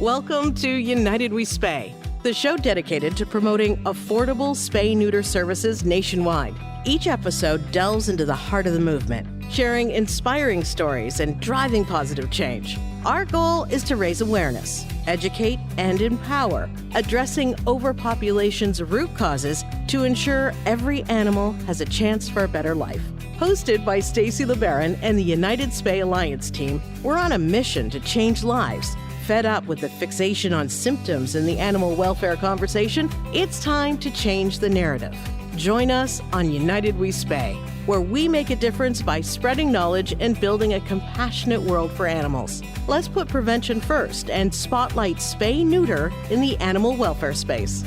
Welcome to United We Spay, the show dedicated to promoting affordable spay-neuter services nationwide. Each episode delves into the heart of the movement, sharing inspiring stories and driving positive change. Our goal is to raise awareness, educate, and empower, addressing overpopulation's root causes to ensure every animal has a chance for a better life. Hosted by Stacy LeBaron and the United Spay Alliance team, we're on a mission to change lives. Fed up with the fixation on symptoms in the animal welfare conversation, it's time to change the narrative. Join us on United We Spay, where we make a difference by spreading knowledge and building a compassionate world for animals. Let's put prevention first and spotlight spay-neuter in the animal welfare space.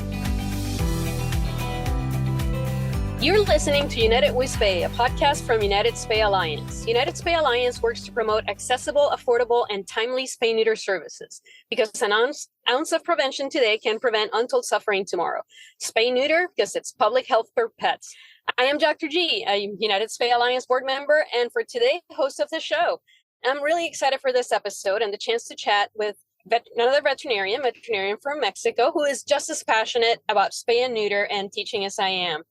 You're listening to United We Spay, a podcast from United Spay Alliance. United Spay Alliance works to promote accessible, affordable, and timely spay-neuter services because an ounce of prevention today can prevent untold suffering tomorrow. Spay-neuter because it's public health for pets. I am Dr. G, a United Spay Alliance board member, and for today, host of the show. I'm really excited for this episode and the chance to chat with another veterinarian from Mexico, who is just as passionate about spay and neuter and teaching as I am.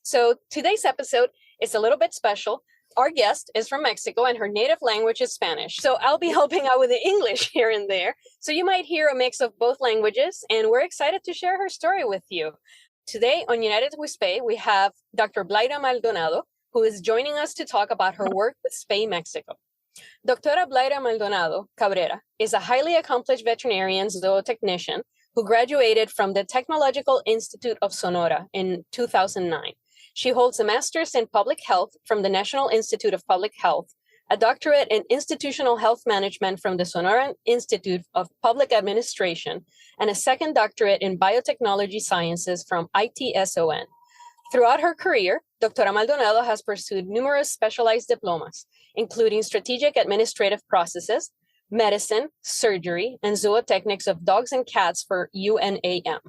So today's episode is a little bit special. Our guest is from Mexico and her native language is Spanish. So I'll be helping out with the English here and there. So you might hear a mix of both languages, and we're excited to share her story with you. Today on United We Spay, we have Dr. Blayra Maldonado, who is joining us to talk about her work with Spay Mexico. Dr. Blayra Maldonado Cabrera is a highly accomplished veterinarian zootechnician who graduated from the Technological Institute of Sonora in 2009. She holds a master's in public health from the National Institute of Public Health, a doctorate in institutional health management from the Sonora Institute of Public Administration, and a second doctorate in biotechnology sciences from ITSON. Throughout her career, Dr. Maldonado has pursued numerous specialized diplomas, including strategic administrative processes, medicine, surgery, and zootechnics of dogs and cats for UNAM,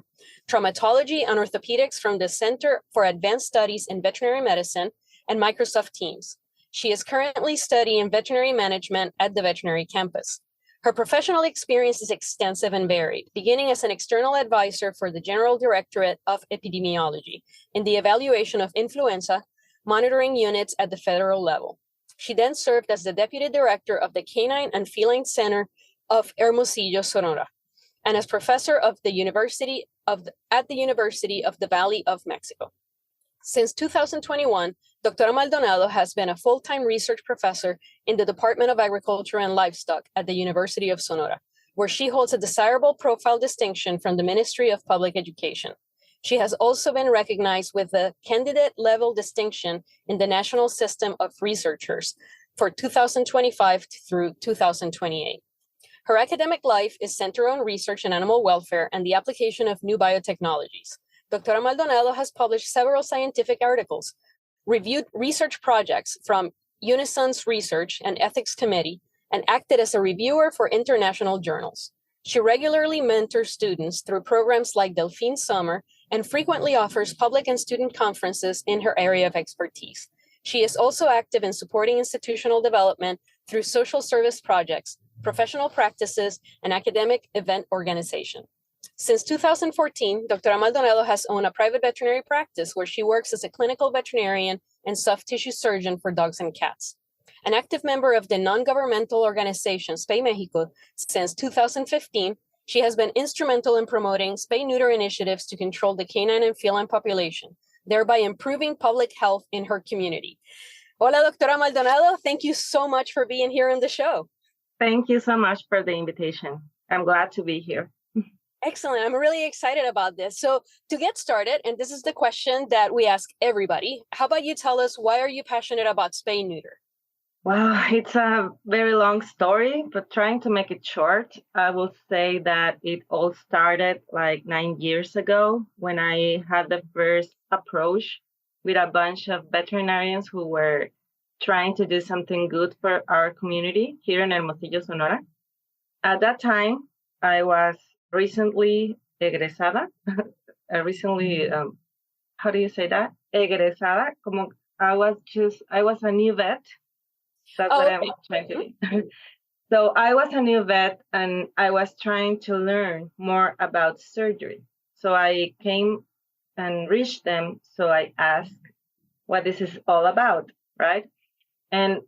traumatology and orthopedics from the Center for Advanced Studies in Veterinary Medicine, and Microsoft Teams. She is currently studying veterinary management at the veterinary campus. Her professional experience is extensive and varied, beginning as an external advisor for the General Directorate of Epidemiology in the evaluation of influenza monitoring units at the federal level. She then served as the Deputy Director of the Canine and Feline Center of Hermosillo, Sonora, and as professor at the University of the Valley of Mexico. Since 2021, Dr. Maldonado has been a full-time research professor in the Department of Agriculture and Livestock at the University of Sonora, where she holds a desirable profile distinction from the Ministry of Public Education. She has also been recognized with the candidate level distinction in the National System of Researchers for 2025 through 2028. Her academic life is centered on research in animal welfare and the application of new biotechnologies. Dr. Maldonado has published several scientific articles, reviewed research projects from Unison's Research and Ethics Committee, and acted as a reviewer for international journals. She regularly mentors students through programs like Delphine Summer and frequently offers public and student conferences in her area of expertise. She is also active in supporting institutional development through social service projects, professional practices, and academic event organization. Since 2014, Dr. Maldonado has owned a private veterinary practice where she works as a clinical veterinarian and soft tissue surgeon for dogs and cats. An active member of the non-governmental organization Spay Mexico since 2015, she has been instrumental in promoting spay-neuter initiatives to control the canine and feline population, thereby improving public health in her community. Hola, Doctora Maldonado. Thank you so much for being here on the show. Thank you so much for the invitation. I'm glad to be here. Excellent. I'm really excited about this. So to get started, and this is the question that we ask everybody, how about you tell us, why are you passionate about spay-neuter? Wow, it's a very long story, but trying to make it short, I will say that it all started like 9 years ago when I had the first approach with a bunch of veterinarians who were trying to do something good for our community here in Hermosillo, Sonora. At that time, I was recently egresada. How do you say that? Egresada. I was a new vet. That's what I'm trying to do. So I was a new vet and I was trying to learn more about surgery. So I came and reached them. So I asked what this is all about, right? And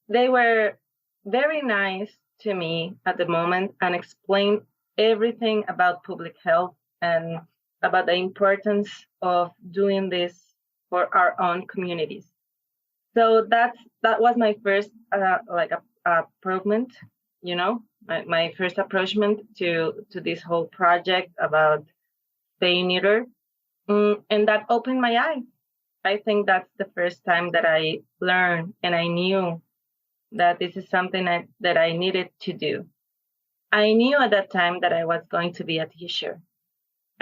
they were very nice to me at the moment and explained everything about public health and about the importance of doing this for our own communities. So that was my first approachment, my first approachment to this whole project about spay-neuter, and that opened my eyes. I think that's the first time that I learned and I knew that this is something that I needed to do. I knew at that time that I was going to be a teacher.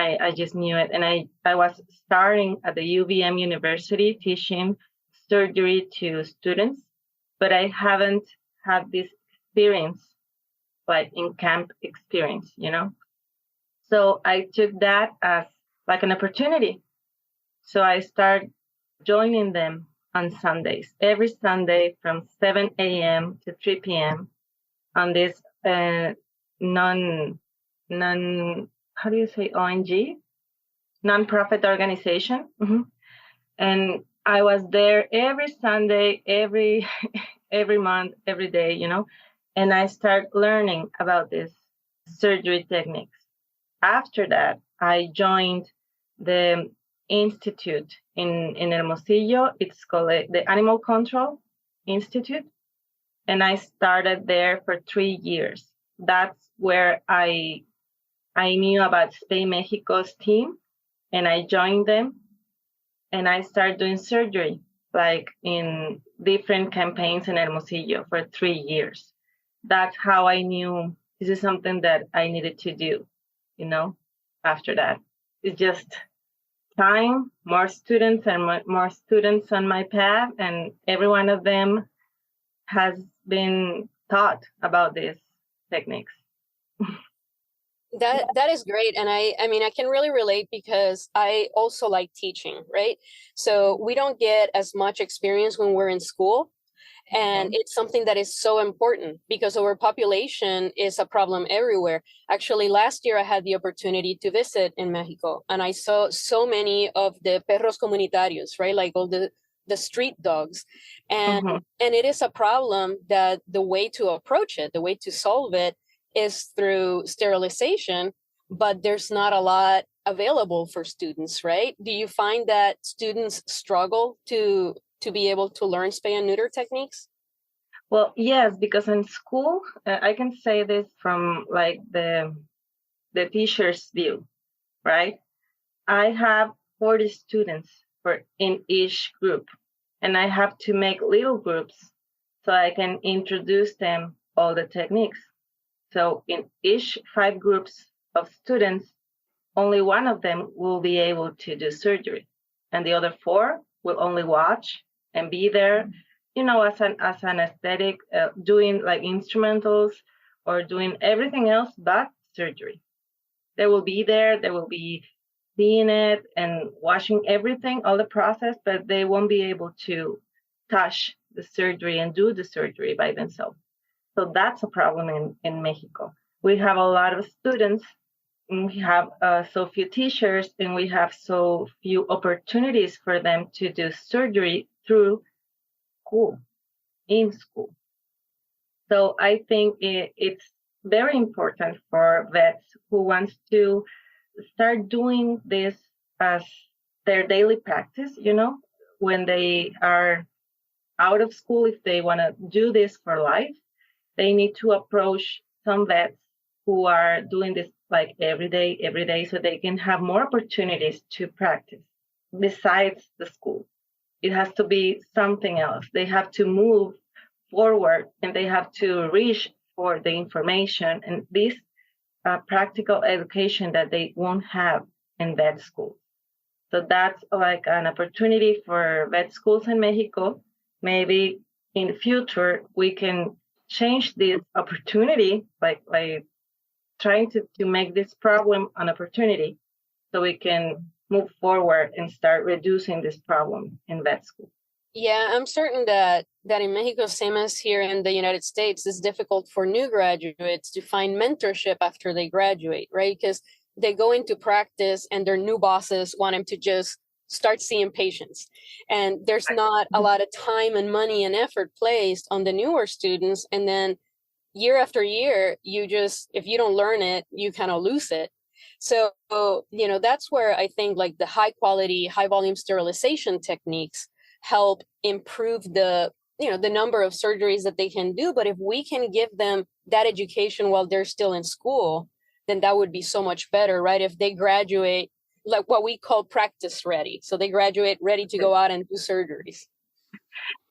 I just knew it. And I was starting at the UVM University teaching surgery to students, but I haven't had this experience, like in camp experience, So I took that as like an opportunity. So I started joining them on Sundays, every Sunday from 7 a.m. to 3 p.m. on this non, how do you say, ONG? Nonprofit organization. Mm-hmm. And I was there every Sunday, every month, every day, and I started learning about this surgery techniques. After that, I joined the institute in Hermosillo. It's called the Animal Control Institute. And I started there for 3 years. That's where I knew about Spay Mexico's team, and I joined them. And I started doing surgery, like in different campaigns in Hermosillo for 3 years. That's how I knew this is something that I needed to do, after that. It's just time, more students and more students on my path, and every one of them has been taught about these techniques. That is great. And I mean, I can really relate because I also like teaching, right? So we don't get as much experience when we're in school. And it's something that is so important because overpopulation is a problem everywhere. Actually, last year I had the opportunity to visit in Mexico, and I saw so many of the perros comunitarios, right? Like all the street dogs. And it is a problem that the way to approach it, the way to solve it is through sterilization, but there's not a lot available for students, right? Do you find that students struggle to be able to learn spay and neuter techniques? Well, yes, because in school, I can say this from like the teacher's view, right? I have 40 students in each group, and I have to make little groups so I can introduce them all the techniques. So in each 5 groups of students, only one of them will be able to do surgery, and the other 4 will only watch and be there, as an aesthetic, doing like instrumentals or doing everything else but surgery. They will be there, they will be seeing it and watching everything, all the process, but they won't be able to touch the surgery and do the surgery by themselves. So that's a problem in Mexico. We have a lot of students, and we have so few teachers, and we have so few opportunities for them to do surgery through in school. So I think it's very important for vets who want to start doing this as their daily practice, when they are out of school, if they want to do this for life, they need to approach some vets who are doing this like every day, so they can have more opportunities to practice besides the school. It has to be something else. They have to move forward and they have to reach for the information and this practical education that they won't have in vet school. So that's like an opportunity for vet schools in Mexico. Maybe in the future, we can change this opportunity, like trying to make this problem an opportunity so we can move forward and start reducing this problem in vet school. Yeah, I'm certain that in Mexico, same as here in the United States, it's difficult for new graduates to find mentorship after they graduate, right? Because they go into practice and their new bosses want them to just start seeing patients. And there's not a lot of time and money and effort placed on the newer students. And then year after year, if you don't learn it, you kind of lose it. So, that's where I think like the high quality, high volume sterilization techniques help improve the number of surgeries that they can do. But if we can give them that education while they're still in school, then that would be so much better, right? If they graduate like what we call practice ready. So they graduate ready to go out and do surgeries.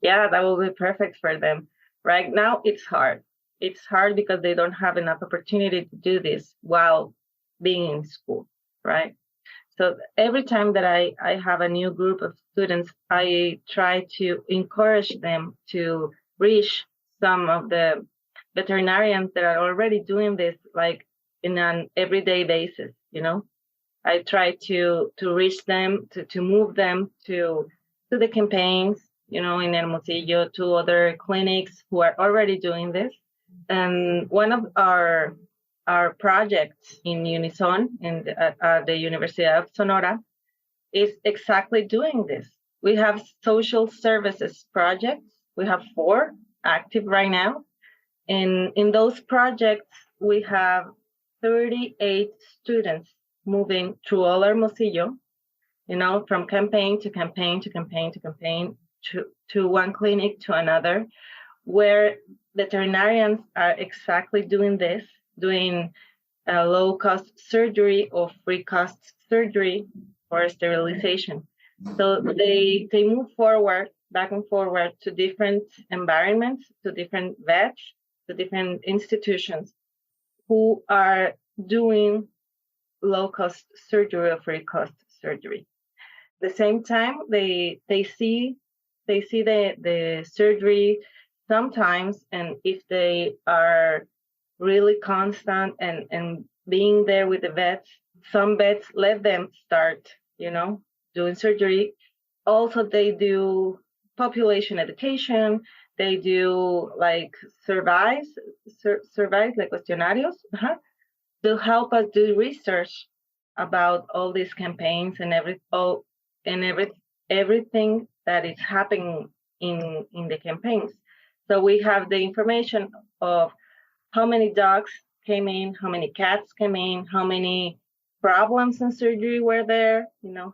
Yeah, that will be perfect for them. Right now, it's hard. It's hard because they don't have enough opportunity to do this while being in school, right? So every time that I have a new group of students, I try to encourage them to reach some of the veterinarians that are already doing this, like in an everyday basis, I try to reach them, to move them to the campaigns, in Hermosillo, to other clinics who are already doing this. And one of our projects in Unison at the University of Sonora is exactly doing this. We have social services projects. We have 4 active right now. And in those projects, we have 38 students moving through all Hermosillo, from campaign to campaign to campaign to campaign to one clinic to another, where veterinarians are exactly doing this, doing a low-cost surgery or free-cost surgery for sterilization. So they move forward, back and forward to different environments, to different vets, to different institutions who are doing low-cost surgery or free-cost surgery. At the same time, they see the surgery sometimes, and if they are really constant and being there with the vets, some vets let them start, doing surgery. Also, they do population education. They do like surveys like cuestionarios, to help us do research about all these campaigns and everything that is happening in the campaigns. So we have the information of how many dogs came in, how many cats came in, how many problems in surgery were there,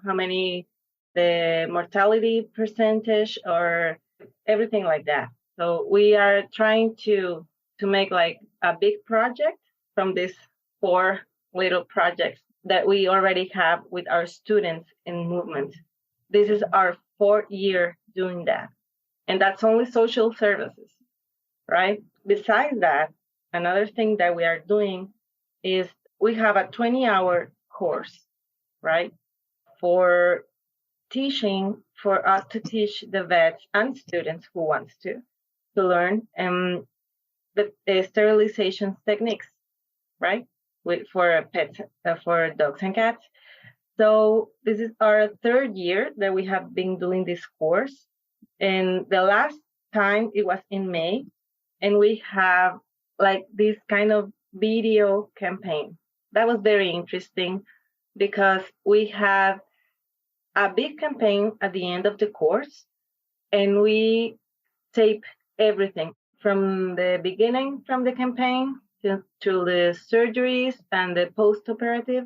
how many, the mortality percentage, or everything like that. So we are trying to make like a big project from these 4 little projects that we already have with our students in movement. This is our 4th year doing that. And that's only social services, right? Besides that, another thing that we are doing is we have a 20-hour course, right? For us to teach the vets and students who wants to learn the sterilization techniques, right? For pets, for dogs and cats. So this is our 3rd year that we have been doing this course. And the last time it was in May, and we have like this kind of video campaign. That was very interesting because we have a big campaign at the end of the course, and we tape everything from the beginning, from the campaign to the surgeries and the post-operative.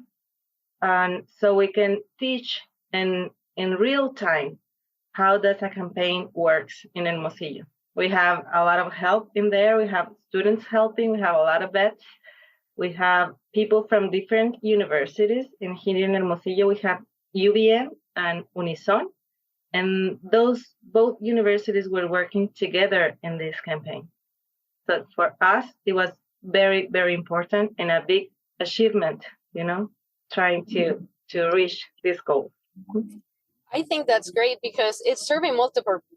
And so we can teach in real time how does a campaign works in Hermosillo. We have a lot of help in there. We have students helping. We have a lot of vets. We have people from different universities. Here in Hermosillo, we have UVM and Unison. And those both universities were working together in this campaign. So for us, it was very, very important and a big achievement, trying to reach this goal. I think that's great because it's serving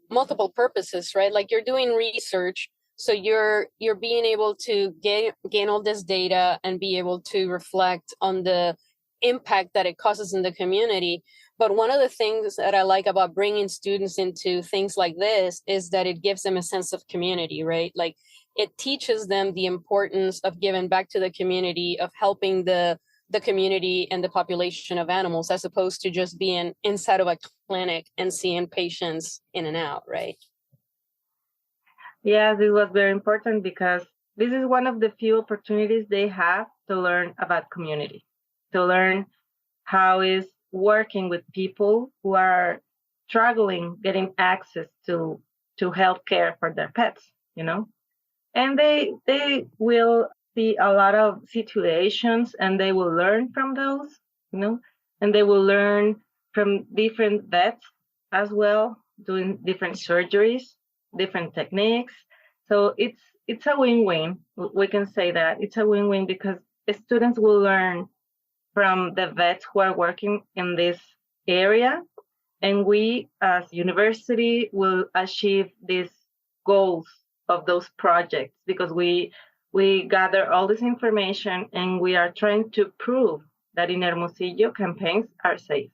multiple purposes, right? Like you're doing research, so you're being able to gain all this data and be able to reflect on the impact that it causes in the community. But one of the things that I like about bringing students into things like this is that it gives them a sense of community, right? Like it teaches them the importance of giving back to the community, of helping the community and the population of animals, as opposed to just being inside of a clinic and seeing patients in and out, right? Yeah, this was very important because this is one of the few opportunities they have to learn about community, to learn how is working with people who are struggling getting access to health care for their pets, you know. And they will see a lot of situations and they will learn from those, you know, and they will learn from different vets as well, doing different surgeries, different techniques. So it's a win-win. We can say that it's a win-win because students will learn from the vets who are working in this area, and we as university will achieve these goals of those projects because we gather all this information and we are trying to prove that in Hermosillo campaigns are safe.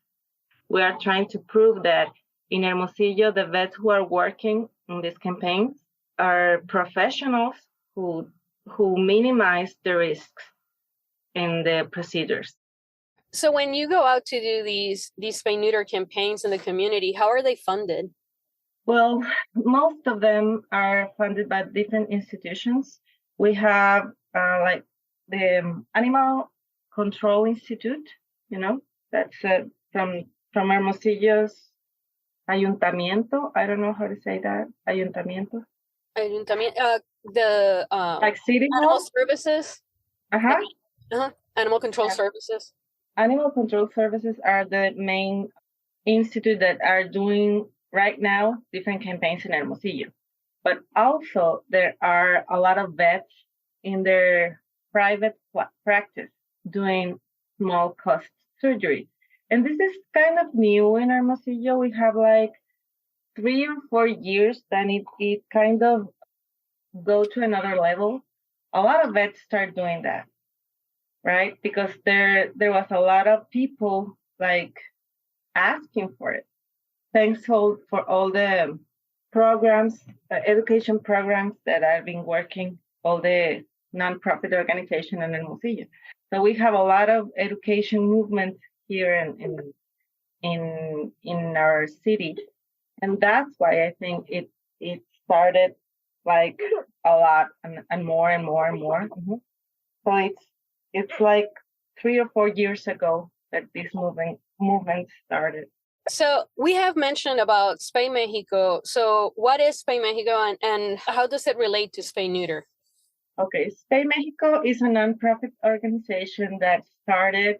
We are trying to prove that in Hermosillo the vets who are working in these campaigns are professionals who minimize the risks in the procedures. So when you go out to do these spay neuter campaigns in the community, how are they funded? Well, most of them are funded by different institutions. We have like the Animal Control Institute, you know, that's from Hermosillo's Ayuntamiento. I don't know how to say that. Ayuntamiento. The City animal Hall. services. Uh-huh. Animal control Yeah. services. Animal Control Services are the main institute that are doing right now different campaigns in Hermosillo. But also there are a lot of vets in their private practice doing small cost surgery. And this is kind of new in Hermosillo. We have like 3 or 4 years that it kind of go to another level. A lot of vets start doing that, right? Because there was a lot of people like asking for it. Thanks for all the programs, education programs that I've been working, all the nonprofit organization in Hermosillo. So we have a lot of education movement here in our city, and that's why I think it started like a lot and more and more and more. Mm-hmm. So it's like 3 or 4 years ago that this movement started. So we have mentioned about Spay Mexico. So what is Spay Mexico and how does it relate to spay neuter? Okay, Spay Mexico is a nonprofit organization that started,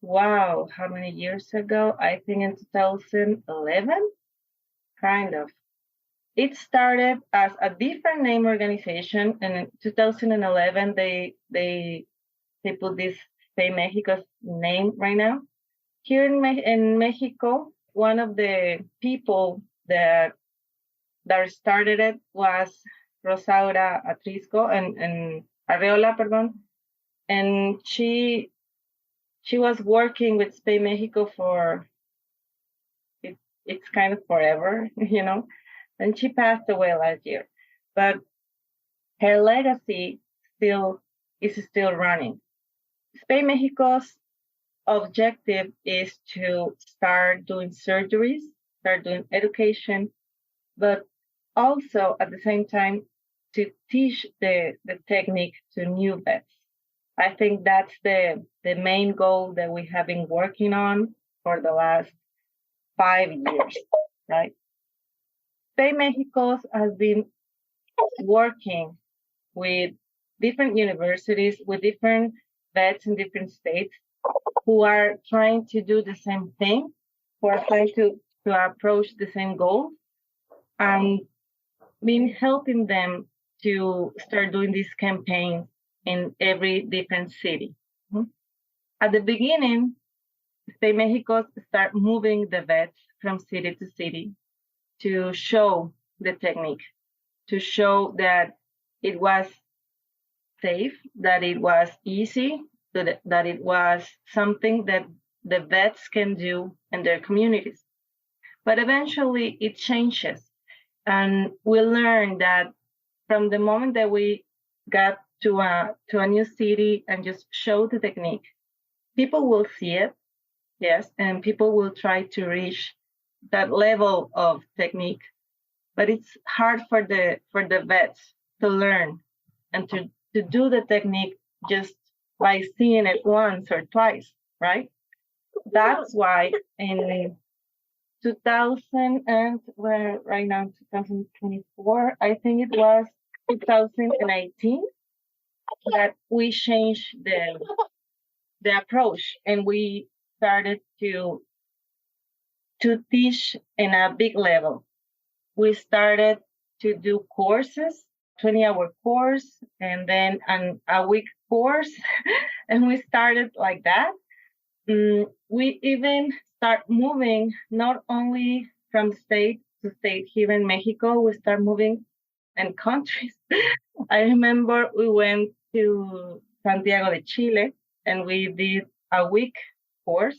wow, how many years ago? I think in 2011, kind of. It started as a different name organization, and in 2011 they put this Spay Mexico's name right now. Here in Mexico, one of the people that started it was Rosaura Atrisco and Arreola, perdón. And she was working with Spay Mexico for it's kind of forever, you know. And she passed away last year. But her legacy is still running. Spay Mexico's objective is to start doing surgeries, start doing education, but also at the same time to teach the technique to new vets. I think that's the main goal that we have been working on for the last 5 years, right? Spay Mexico has been working with different universities, with different vets in different states who are trying to do the same thing, who are trying to approach the same goal, and been helping them to start doing these campaigns in every different city. Mm-hmm. At the beginning, Spay Mexico start moving the vets from city to city to show the technique, to show that it was safe, that it was easy, that it was something that the vets can do in their communities. But eventually it changes. And we learn that from the moment that we got to a new city and just show the technique, people will see it, yes, and people will try to reach that level of technique. But it's hard for the vets to learn and to do the technique just by seeing it once or twice, right? That's why in 2000 and we're right now 2024, I think it was 2018 that we changed the approach and we started to teach in a big level. We started to do courses, 20-hour course, and then a week course, and we started like that. We even start moving not only from state to state here in Mexico, we start moving in countries. I remember we went to Santiago de Chile and we did a week course,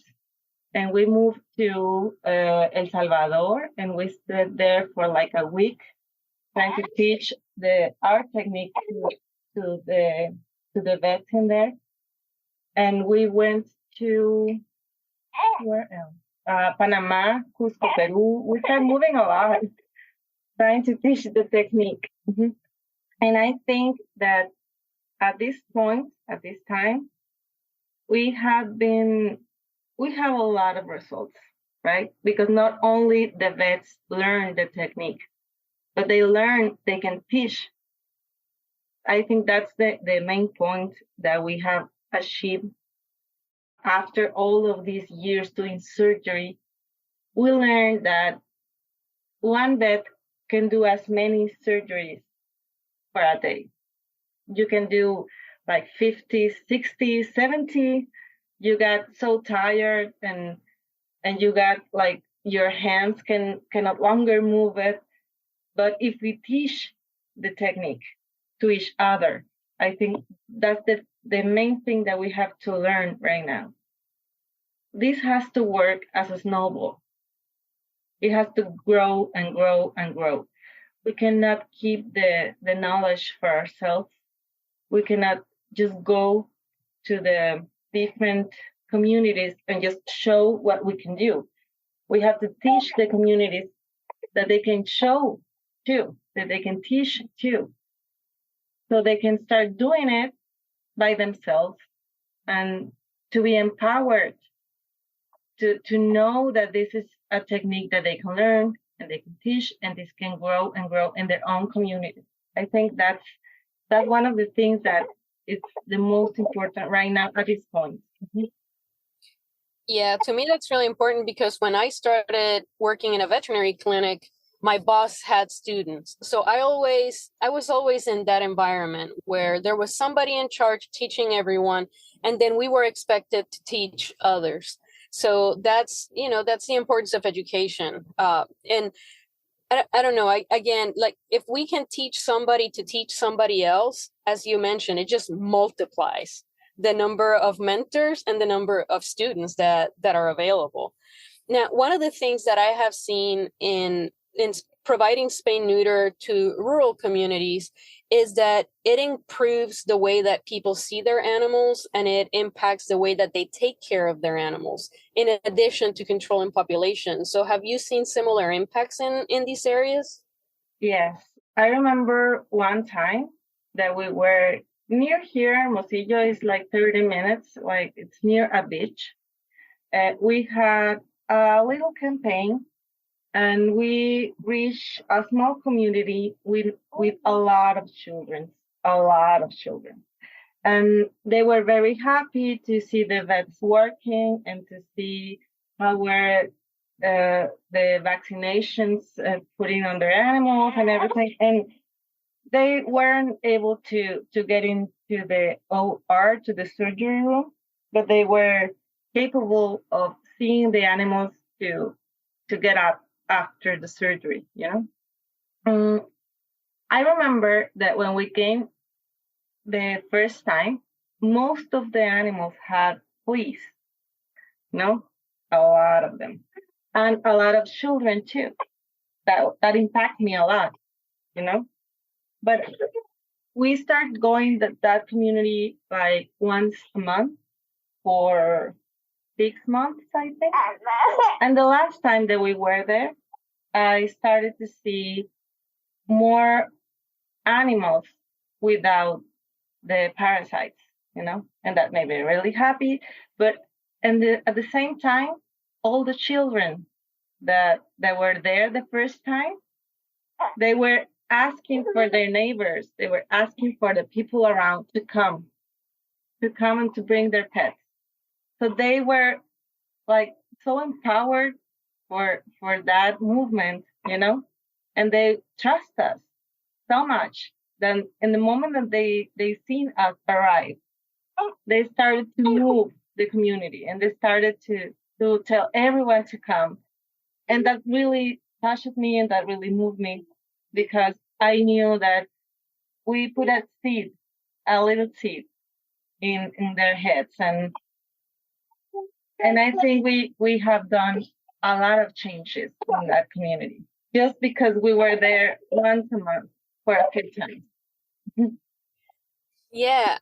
and we moved to El Salvador and we stayed there for like a week trying to teach the art technique to the vets in there. And we went to where else? Panama, Cusco, Peru. We started moving a lot, trying to teach the technique. Mm-hmm. And I think that at this point, at this time, we have a lot of results, right? Because not only the vets learn the technique, but they learn they can teach. I think that's the main point that we have achieved after all of these years doing surgery. We learned that one vet can do as many surgeries for a day. You can do like 50, 60, 70. You got so tired and you got like your hands can no longer move it. But if we teach the technique to each other, I think that's the main thing that we have to learn right now. This has to work as a snowball. It has to grow and grow and grow. We cannot keep the knowledge for ourselves. We cannot just go to the different communities and just show what we can do. We have to teach the communities that they can show too, that they can teach too. So they can start doing it by themselves and to be empowered to know that this is a technique that they can learn and they can teach and this can grow and grow in their own community. I think that's one of the things that is the most important right now at this point. Mm-hmm. Yeah, to me, that's really important because when I started working in a veterinary clinic, my boss had students. So I was always in that environment where there was somebody in charge teaching everyone, and then we were expected to teach others. So that's the importance of education. And I don't know, again, like if we can teach somebody to teach somebody else, as you mentioned, it just multiplies the number of mentors and the number of students that are available. Now, one of the things that I have seen in providing spay-neuter to rural communities is that it improves the way that people see their animals and it impacts the way that they take care of their animals, in addition to controlling population. So have you seen similar impacts in these areas? Yes. I remember one time that we were near here. Hermosillo is like 30 minutes, like it's near a beach. We had a little campaign and we reached a small community with a lot of children. And they were very happy to see the vets working and to see how were the vaccinations putting on their animals and everything. And they weren't able to get into the OR, to the surgery room, but they were capable of seeing the animals to get up after the surgery, I remember that when we came the first time, most of the animals had fleas, a lot of them, and a lot of children too. That impacted me a lot, you know. But we started going that community like once a month for 6 months, I think. And the last time that we were there, I started to see more animals without the parasites, and that made me really happy. But at the same time, all the children that were there the first time, they were asking for their neighbors, they were asking for the people around to come and to bring their pets. So they were like so empowered for that movement, and they trust us so much. Then in the moment that they seen us arrive, they started to move the community, and they started to tell everyone to come. And that really touched me, and that really moved me, because I knew that we put a little seed in their heads. And I think we have done a lot of changes in that community just because we were there once a month for a few times. Yeah,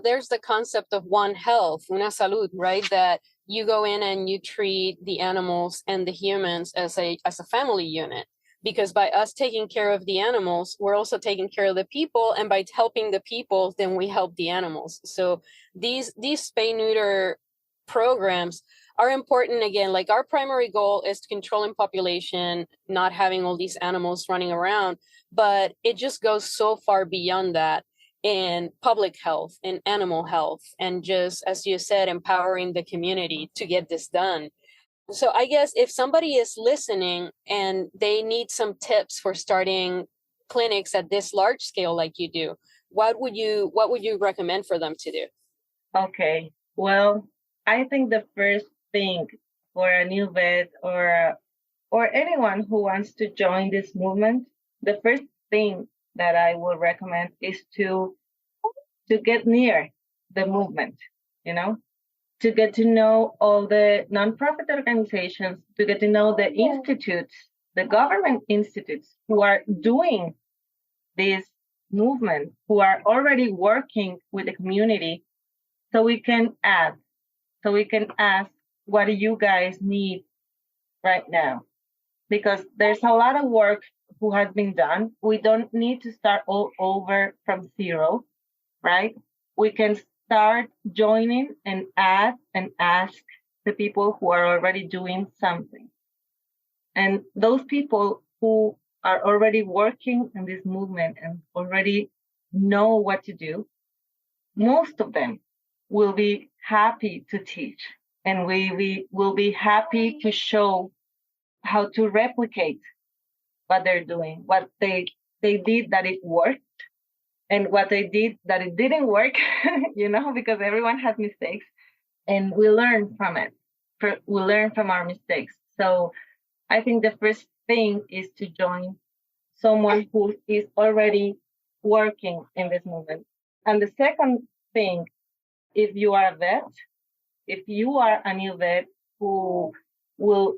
there's the concept of one health, una salud, right? That you go in and you treat the animals and the humans as a family unit. Because by us taking care of the animals, we're also taking care of the people, and by helping the people, then we help the animals. So these spay neuter programs are important. Again, like, our primary goal is controlling population, not having all these animals running around, but it just goes so far beyond that in public health, in animal health, and just, as you said, empowering the community to get this done. So I guess if somebody is listening and they need some tips for starting clinics at this large scale like you do, what would you recommend for them to do? Okay. Well, I think the first thing for a new vet or anyone who wants to join this movement, the first thing that I would recommend is to get near the movement, to get to know all the nonprofit organizations, to get to know the institutes, the government institutes who are doing this movement, who are already working with the community, so we can ask, what do you guys need right now? Because there's a lot of work who has been done. We don't need to start all over from zero, right? We can start joining and add and ask the people who are already doing something. And those people who are already working in this movement and already know what to do, most of them will be happy to teach, and we will be happy to show how to replicate what they're doing, what they did that it worked, and what they did that it didn't work, because everyone has mistakes, and we learn from it. We learn from our mistakes. So I think the first thing is to join someone who is already working in this movement. And the second thing, if you are a vet, if you are a new vet who will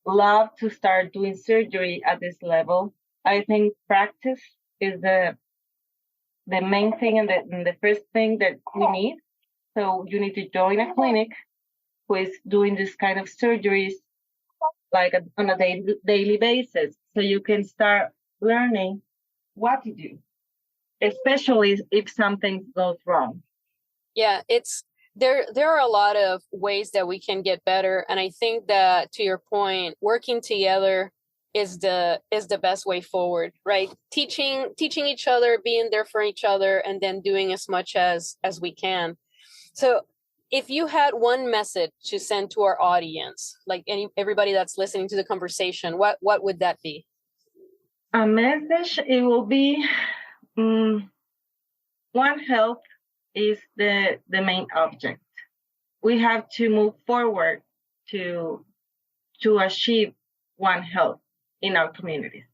love to start doing surgery at this level, I think practice is the main thing and the first thing that we need. So you need to join a clinic who is doing this kind of surgeries like on a daily basis, so you can start learning what to do, especially if something goes wrong. Yeah, there are a lot of ways that we can get better, and I think that, to your point, working together is the best way forward, right? Teaching each other, being there for each other, and then doing as much as we can. So if you had one message to send to our audience, like everybody that's listening to the conversation, what would that be? A message, it will be One Health is the main object. We have to move forward to achieve One Health in our communities.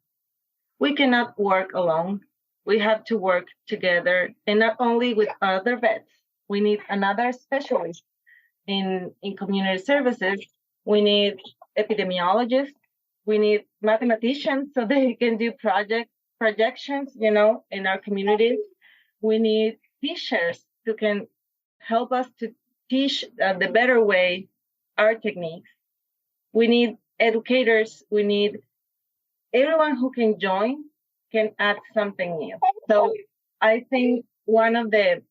We cannot work alone. We have to work together, and not only with other vets, We need another specialist in community services. We need epidemiologists. We need mathematicians so they can do projections, in our communities. We need teachers who can help us to teach the better way our techniques. We need educators. We need everyone who can join can add something new. So I think one of the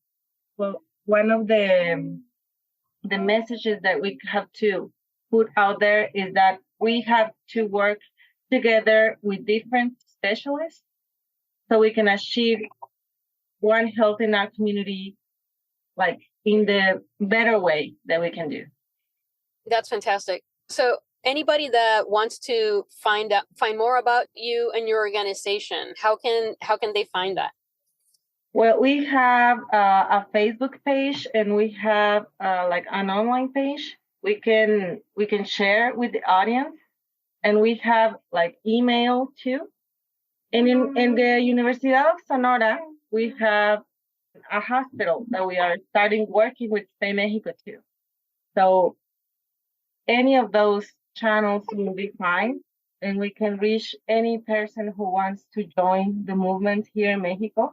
messages that we have to put out there is that we have to work together with different specialists so we can achieve one health in our community, like in the better way that we can do. That's fantastic. So anybody that wants to find more about you and your organization, how can they find that? Well, we have a Facebook page and we have like an online page. We can share with the audience, and we have like email too. And in the Universidad of Sonora, we have a hospital that we are starting working with Spay Mexico too. So any of those channels will be fine, and we can reach any person who wants to join the movement here in Mexico.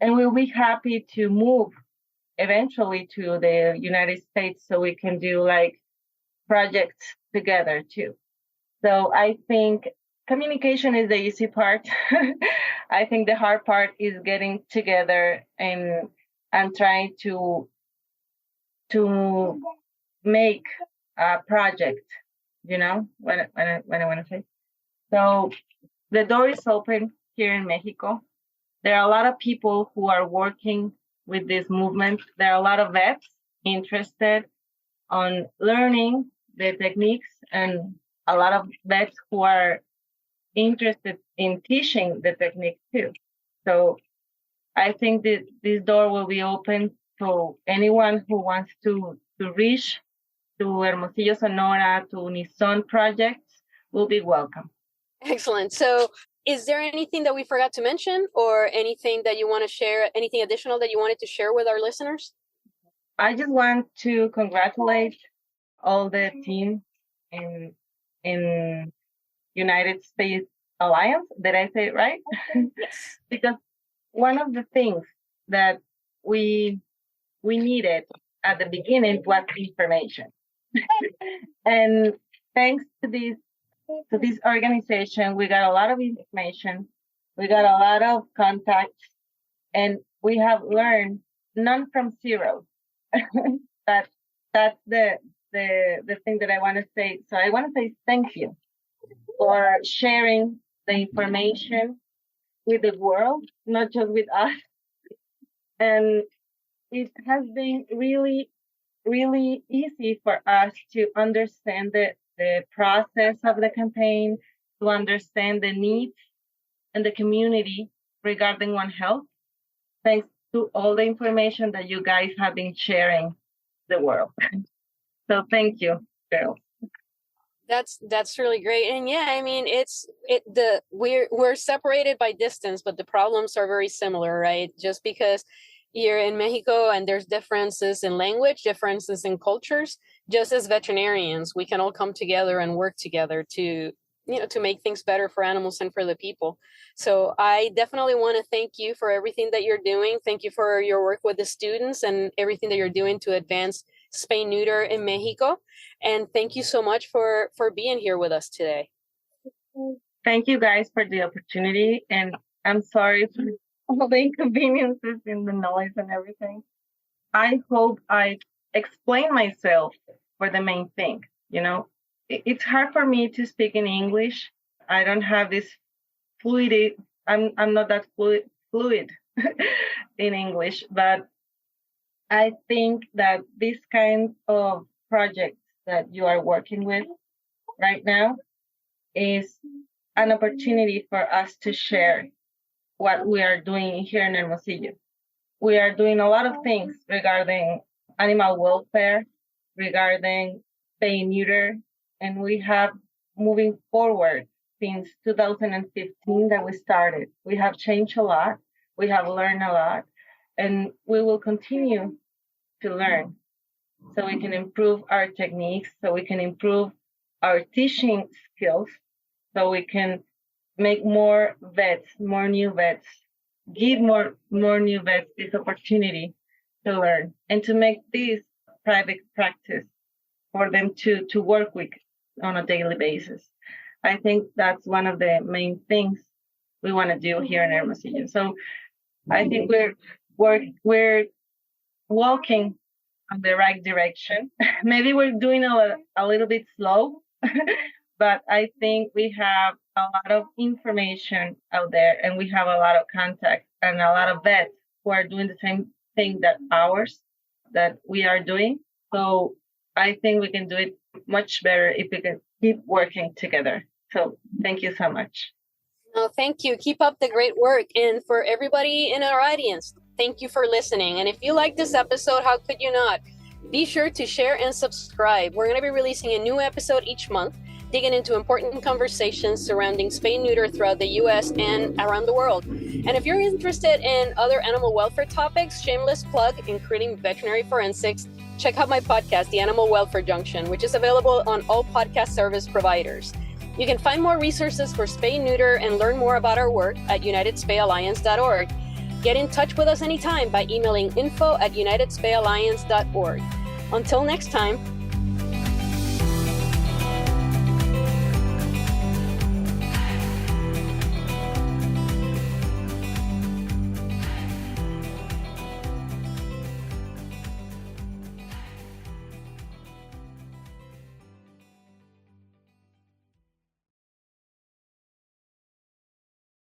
And we'll be happy to move eventually to the United States so we can do like projects together too. So I think communication is the easy part. I think the hard part is getting together and trying to make a project, what I want to say. So the door is open here in Mexico. There are a lot of people who are working with this movement. There are a lot of vets interested on learning the techniques, and a lot of vets who are interested in teaching the technique too. So I think that this door will be open to anyone who wants to reach to Hermosillo, Sonora, to Unison projects will be welcome. Excellent. So is there anything that we forgot to mention, or anything that you want to share, anything additional that you wanted to share with our listeners? I just want to congratulate all the team in United States Alliance. Did I say it right? Yes. Because one of the things that we needed at the beginning was information. And thanks to this organization, we got a lot of information, we got a lot of contacts, and we have learned none from zero. that's the thing that I want to say. So I want to say thank you for sharing the information with the world, not just with us. And it has been really, really easy for us to understand the process of the campaign, to understand the needs and the community regarding One Health, thanks to all the information that you guys have been sharing the world. So thank you, girls. That's really great. And yeah, I mean, we're separated by distance, but the problems are very similar, right? Just because you're in Mexico and there's differences in language, differences in cultures, just as veterinarians, we can all come together and work together to make things better for animals and for the people. So I definitely want to thank you for everything that you're doing. Thank you for your work with the students and everything that you're doing to advance spay-neuter in Mexico. And thank you so much for being here with us today. Thank you guys for the opportunity. And I'm sorry for all the inconveniences in the noise and everything. I hope I explain myself for the main thing. It's hard for me to speak in English. I don't have this fluidity. I'm not that fluid in English, but I think that this kind of projects that you are working with right now is an opportunity for us to share what we are doing here in Hermosillo. We are doing a lot of things regarding animal welfare, regarding spay-neuter, and we have moving forward since 2015 that we started. We have changed a lot, we have learned a lot, and we will continue to learn, so we can improve our techniques, so we can improve our teaching skills, so we can make more vets, more new vets, give more new vets this opportunity to learn and to make this private practice for them to work with on a daily basis. I think that's one of the main things we want to do here in Hermosillo. So I think we're walking on the right direction. Maybe we're doing a little bit slow, but I think we have a lot of information out there, and we have a lot of contacts and a lot of vets who are doing the same thing that we are doing. So I think we can do it much better if we can keep working together. So thank you so much. No, thank you. Keep up the great work. And for everybody in our audience, thank you for listening. And if you like this episode, how could you not? Be sure to share and subscribe. We're going to be releasing a new episode each month, digging into important conversations surrounding spay neuter throughout the US and around the world. And if you're interested in other animal welfare topics, shameless plug, including veterinary forensics, check out my podcast, The Animal Welfare Junction, which is available on all podcast service providers. You can find more resources for spay neuter and learn more about our work at unitedspayalliance.org. Get in touch with us anytime by emailing info@unitedspayalliance.org. Until next time,